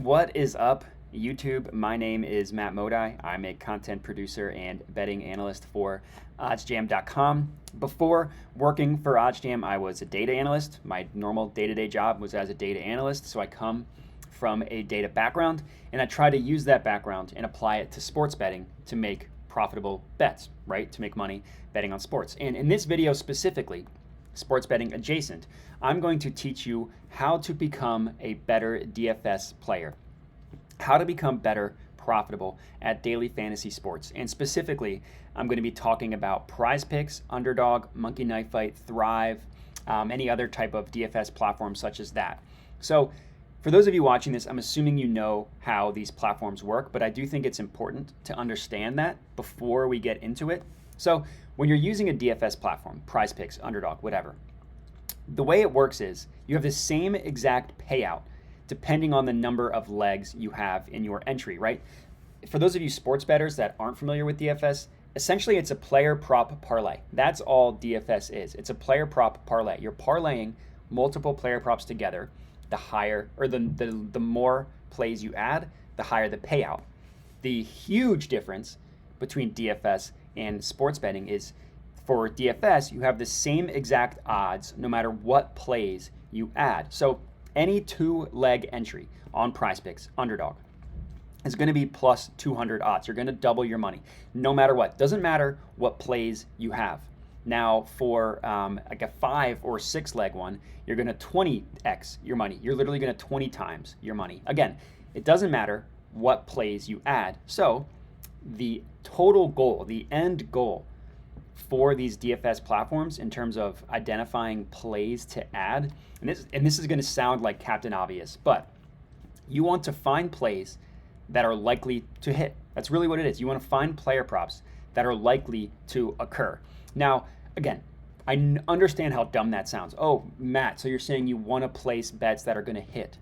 What is up, YouTube? My name is Matt Modi. I'm a content producer and betting analyst for OddsJam.com. Before working for OddsJam, I was a data analyst. My normal day-to-day job was as a data analyst, so I come from a data background, and I try to use that background and apply it to sports betting to make profitable bets, right? To make money betting on sports. And in this video specifically, sports betting adjacent, I'm going to teach you how to become a better DFS player, how to become better profitable at daily fantasy sports. And specifically, I'm going to be talking about PrizePicks, Underdog, Monkey Knife Fight, Thrive, any other type of DFS platform such as that. So for those of you watching this, I'm assuming you know how these platforms work, but I do think it's important to understand that before we get into it. So when you're using a DFS platform, PrizePicks, Underdog, whatever, the way it works is you have the same exact payout depending on the number of legs you have in your entry, right? For those of you sports bettors that aren't familiar with DFS, essentially it's a player prop parlay. That's all DFS is. It's a player prop parlay. You're parlaying multiple player props together. The higher or the more plays you add, the higher the payout. The huge difference between DFS and sports betting is for DFS, you have the same exact odds no matter what plays you add. So any two-leg entry on PrizePicks, Underdog, is going to be plus 200 odds. You're going to double your money no matter what. Doesn't matter what plays you have. Now for like a 5 or 6 leg one, you're going to 20x your money. You're literally going to 20 times your money. Again, it doesn't matter what plays you add. So the total goal, the end goal for these DFS platforms in terms of identifying plays to add, and this is going to sound like Captain Obvious, but you want to find plays that are likely to hit. That's really what it is. You want to find player props that are likely to occur. Now, again, I understand how dumb that sounds. Oh, Matt, so you're saying you want to place bets that are going to hit.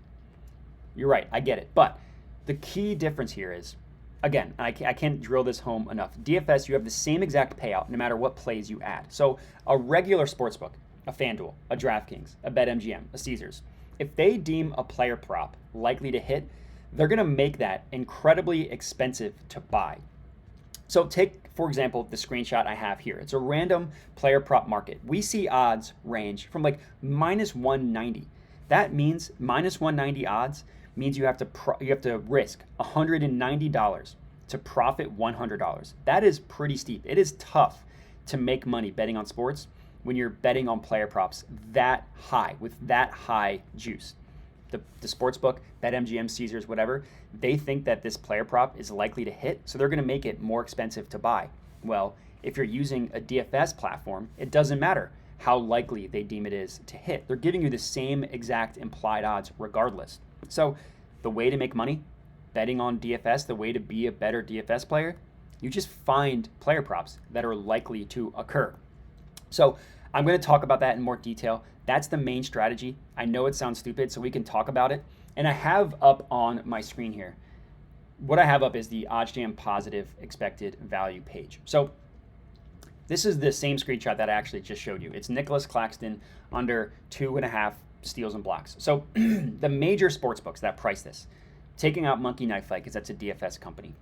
You're right, I get it. But the key difference here is, again, I can't drill this home enough. DFS, you have the same exact payout no matter what plays you add. So a regular sportsbook, a FanDuel, a DraftKings, a BetMGM, a Caesars, if they deem a player prop likely to hit, they're going to make that incredibly expensive to buy. So take, for example, the screenshot I have here. It's a random player prop market. We see odds range from like minus 190. That means minus 190 odds means you have to risk $190 to profit $100. That is pretty steep. It is tough to make money betting on sports when you're betting on player props that high, with that high juice. The sportsbook, BetMGM, Caesars, whatever, they think that this player prop is likely to hit, so they're going to make it more expensive to buy. Well, if you're using a DFS platform, it doesn't matter how likely they deem it is to hit. They're giving you the same exact implied odds regardless. So the way to make money betting on DFS, the way to be a better DFS player, you just find player props that are likely to occur. So I'm going to talk about that in more detail. That's the main strategy. I know it sounds stupid, so we can talk about it. And I have up on my screen here, what I have up is the OddsJam positive expected value page. So this is the same screenshot that I actually just showed you. It's Nicholas Claxton under 2.5 steals and blocks. So the major sports books that price this, taking out Monkey Knife Fight because that's a DFS company,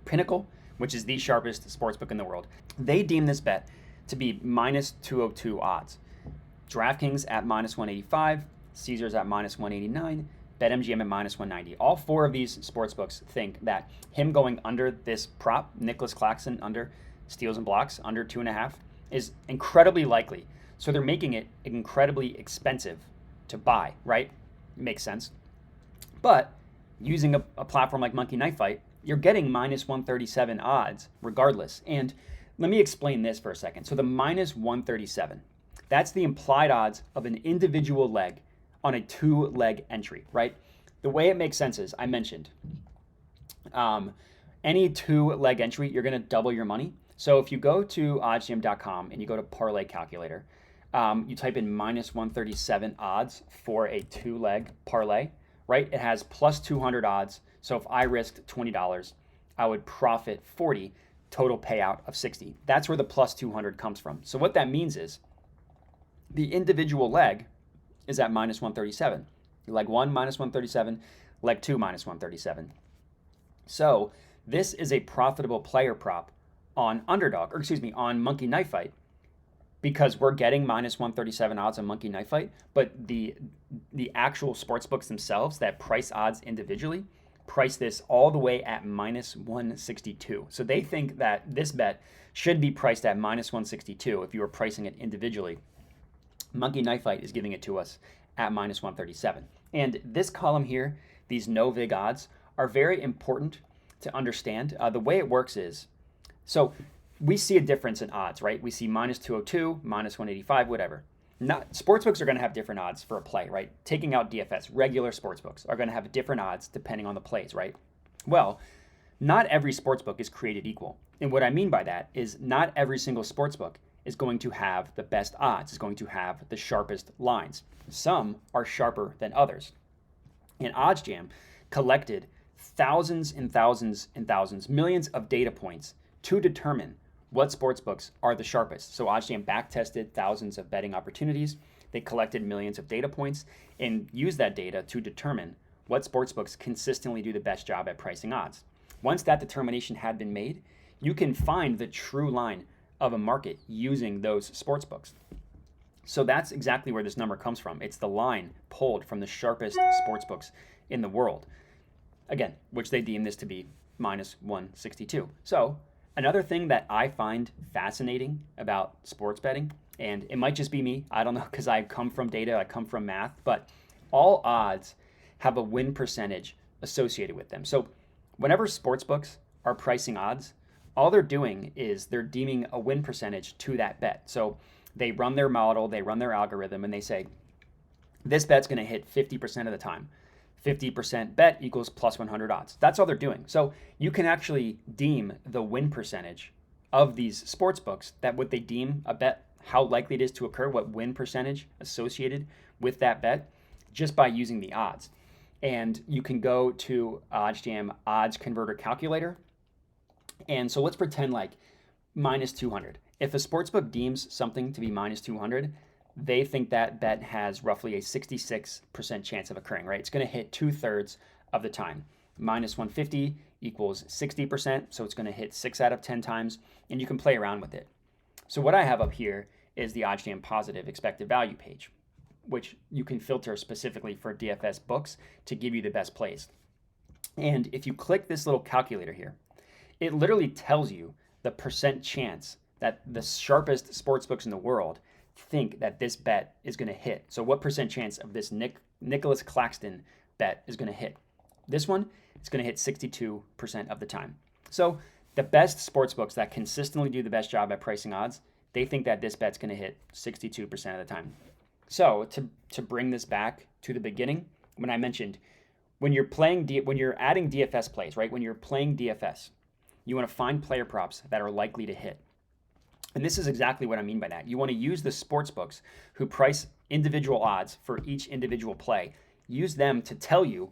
Pinnacle, which is the sharpest sports book in the world, they deem this bet to be minus 202 odds. DraftKings at minus 185, Caesars at minus 189, BetMGM at minus 190. All four of these sports books think that him going under this prop, Nicholas Claxton under steals and blocks, under 2.5, is incredibly likely. So they're making it incredibly expensive to buy, right? Makes sense. But using a platform like Monkey Knife Fight, you're getting minus 137 odds regardless. And let me explain this for a second. So the minus 137, that's the implied odds of an individual leg on a two-leg entry, right? The way it makes sense is, I mentioned, any two-leg entry, you're going to double your money. So if you go to oddsjam.com and you go to parlay calculator, you type in minus 137 odds for a two-leg parlay, right? It has plus 200 odds. So if I risked $20, I would profit 40, total payout of 60. That's where the plus 200 comes from. So what that means is the individual leg is at minus 137. Leg 1, minus 137. leg 2 minus 137. So this is a profitable player prop on on Monkey Knife Fight, because we're getting minus 137 odds on Monkey Knife Fight, but the actual sports books themselves that price odds individually price this all the way at minus 162. So they think that this bet should be priced at minus 162 if you were pricing it individually. Monkey Knife Fight is giving it to us at minus 137. And this column here, these no vig odds, are very important to understand. The way it works is, so we see a difference in odds, right? We see minus 202, minus 185, whatever. Sportsbooks are going to have different odds for a play, right? Taking out DFS, regular sportsbooks are going to have different odds depending on the plays, right? Well, not every sportsbook is created equal. And what I mean by that is not every single sportsbook is going to have the best odds, is going to have the sharpest lines. Some are sharper than others. And OddsJam collected thousands and thousands and thousands, millions of data points to determine what sportsbooks are the sharpest. So OddsJam backtested thousands of betting opportunities. They collected millions of data points and used that data to determine what sportsbooks consistently do the best job at pricing odds. Once that determination had been made, you can find the true line of a market using those sportsbooks. So that's exactly where this number comes from. It's the line pulled from the sharpest sportsbooks in the world. Again, which they deem this to be minus 162. So another thing that I find fascinating about sports betting, and it might just be me, I don't know, because I come from data, I come from math, but all odds have a win percentage associated with them. So whenever sportsbooks are pricing odds, all they're doing is they're deeming a win percentage to that bet. So they run their model, they run their algorithm, and they say, this bet's going to hit 50% of the time. 50% bet equals plus 100 odds. That's all they're doing. So you can actually deem the win percentage of these sports books, that what they deem a bet, how likely it is to occur, what win percentage associated with that bet, just by using the odds. And you can go to OddsJam odds converter calculator. And so let's pretend like minus 200. If a sportsbook deems something to be minus 200, they think that bet has roughly a 66% chance of occurring, right? It's going to hit 2/3 of the time. Minus 150 equals 60%, so it's going to hit 6 out of 10 times, and you can play around with it. So what I have up here is the OddsJam positive expected value page, which you can filter specifically for DFS books to give you the best plays. And if you click this little calculator here, it literally tells you the percent chance that the sharpest sportsbooks in the world think that this bet is going to hit. So what percent chance of this Nicholas Claxton bet is going to hit? This one, it's going to hit 62% of the time. So the best sportsbooks that consistently do the best job at pricing odds, they think that this bet's going to hit 62% of the time. So to bring this back to the beginning, when I mentioned when you're adding DFS plays, right? When you're playing DFS, you want to find player props that are likely to hit. And this is exactly what I mean by that. You want to use the sports books who price individual odds for each individual play. Use them to tell you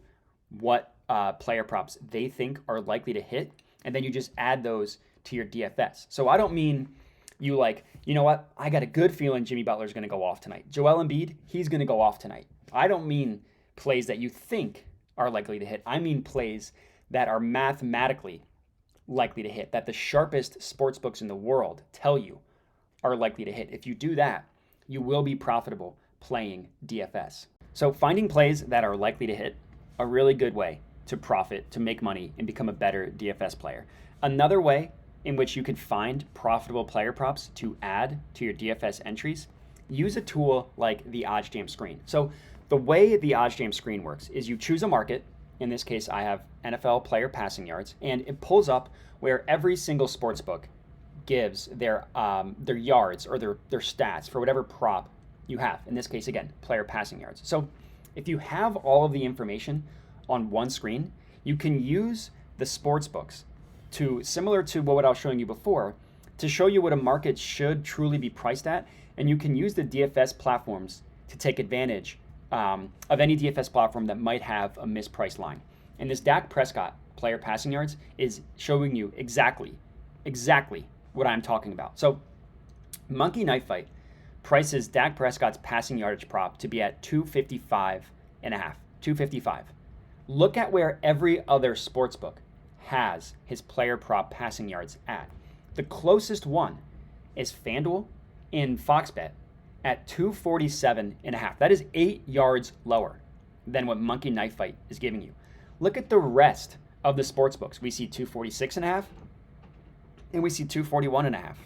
what player props they think are likely to hit, and then you just add those to your DFS. So I don't mean you like, you know what, I got a good feeling Jimmy Butler's going to go off tonight. Joel Embiid, he's going to go off tonight. I don't mean plays that you think are likely to hit. I mean plays that are mathematically likely to hit, that the sharpest sports books in the world tell you are likely to hit. If you do that, you will be profitable playing DFS. So finding plays that are likely to hit, a really good way to profit, to make money, and become a better DFS player. Another way in which you could find profitable player props to add to your DFS entries, use a tool like the OddsJam screen. So the way the OddsJam screen works is you choose a market. In this case, I have NFL player passing yards, and it pulls up where every single sports book gives their yards or their stats for whatever prop you have. In this case, again, player passing yards. So if you have all of the information on one screen, you can use the sports books to, similar to what I was showing you before, to show you what a market should truly be priced at, and you can use the DFS platforms to take advantage of any DFS platform that might have a mispriced line. And this Dak Prescott player passing yards is showing you exactly what I'm talking about. So Monkey Knife Fight prices Dak Prescott's passing yardage prop to be at 255.5. 255. Look at where every other sportsbook has his player prop passing yards at. The closest one is FanDuel in FoxBet at 247.5. That is 8 yards lower than what Monkey Knife Fight is giving you. Look at the rest of the sportsbooks. We see 246.5 and we see 241.5.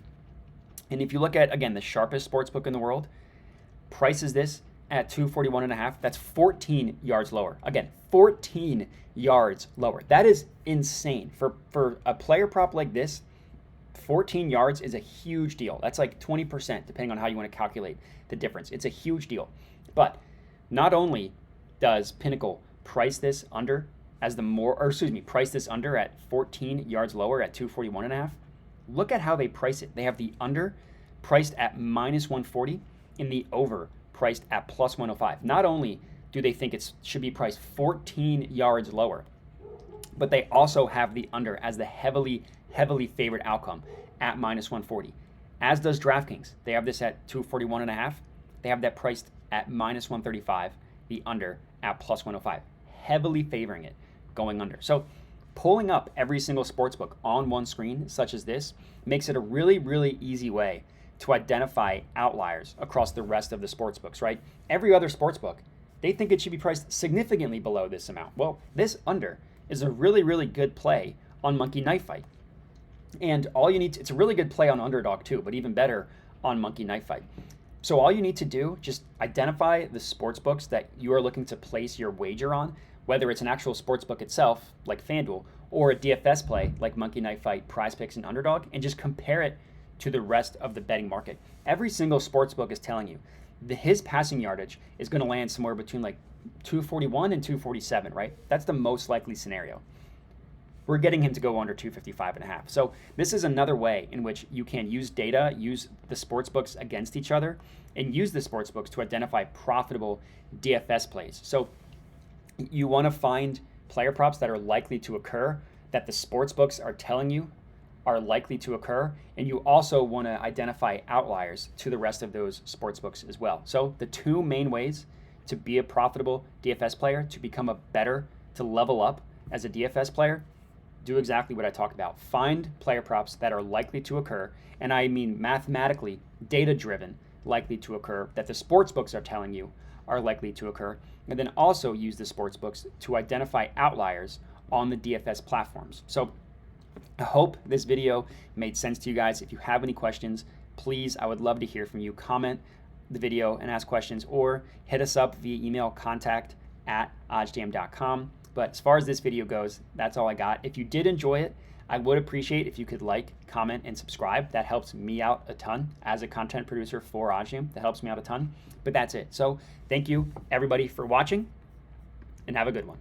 And if you look at, again, the sharpest sportsbook in the world, prices this at 241.5. That's 14 yards lower. Again, 14 yards lower. That is insane. For a player prop like this, 14 yards is a huge deal. That's like 20%, depending on how you want to calculate the difference. It's a huge deal. But not only does Pinnacle price this under price this under at 14 yards lower at 241.5. Look at how they price it. They have the under priced at -140 and the over priced at +105. Not only do they think it should be priced 14 yards lower, but they also have the under as the heavily favored outcome at -140. As does DraftKings. They have this at 241.5. They have that priced at -135, the under at +105. Heavily favoring it, going under. So pulling up every single sportsbook on one screen, such as this, makes it a really easy way to identify outliers across the rest of the sportsbooks, right? Every other sportsbook, they think it should be priced significantly below this amount. Well, this under is a really good play on Monkey Knife Fight. And all you need to, it's a really good play on Underdog too, but even better on Monkey Knife Fight. So all you need to do, just identify the sportsbooks that you are looking to place your wager on, whether it's an actual sportsbook itself, like FanDuel, or a DFS play, like Monkey Knife Fight, PrizePicks, and Underdog, and just compare it to the rest of the betting market. Every single sportsbook is telling you his passing yardage is going to land somewhere between like 241 and 247, right? That's the most likely scenario. We're getting him to go under 255.5. So this is another way in which you can use data, use the sportsbooks against each other, and use the sportsbooks to identify profitable DFS plays. So you want to find player props that are likely to occur, that the sportsbooks are telling you are likely to occur, and you also want to identify outliers to the rest of those sportsbooks as well. So the two main ways to be a profitable DFS player, to become a better, to level up as a DFS player, do exactly what I talked about. Find player props that are likely to occur, and I mean mathematically data-driven, likely to occur, that the sportsbooks are telling you are likely to occur, and then also use the sportsbooks to identify outliers on the DFS platforms. So I hope this video made sense to you guys. If you have any questions, please, I would love to hear from you. Comment the video and ask questions, or hit us up via email, contact@oddsjam.com. But as far as this video goes, that's all I got. If you did enjoy it, I would appreciate if you could like, comment, and subscribe. That helps me out a ton as a content producer for OddsJam. That helps me out a ton. But that's it. So thank you, everybody, for watching, and have a good one.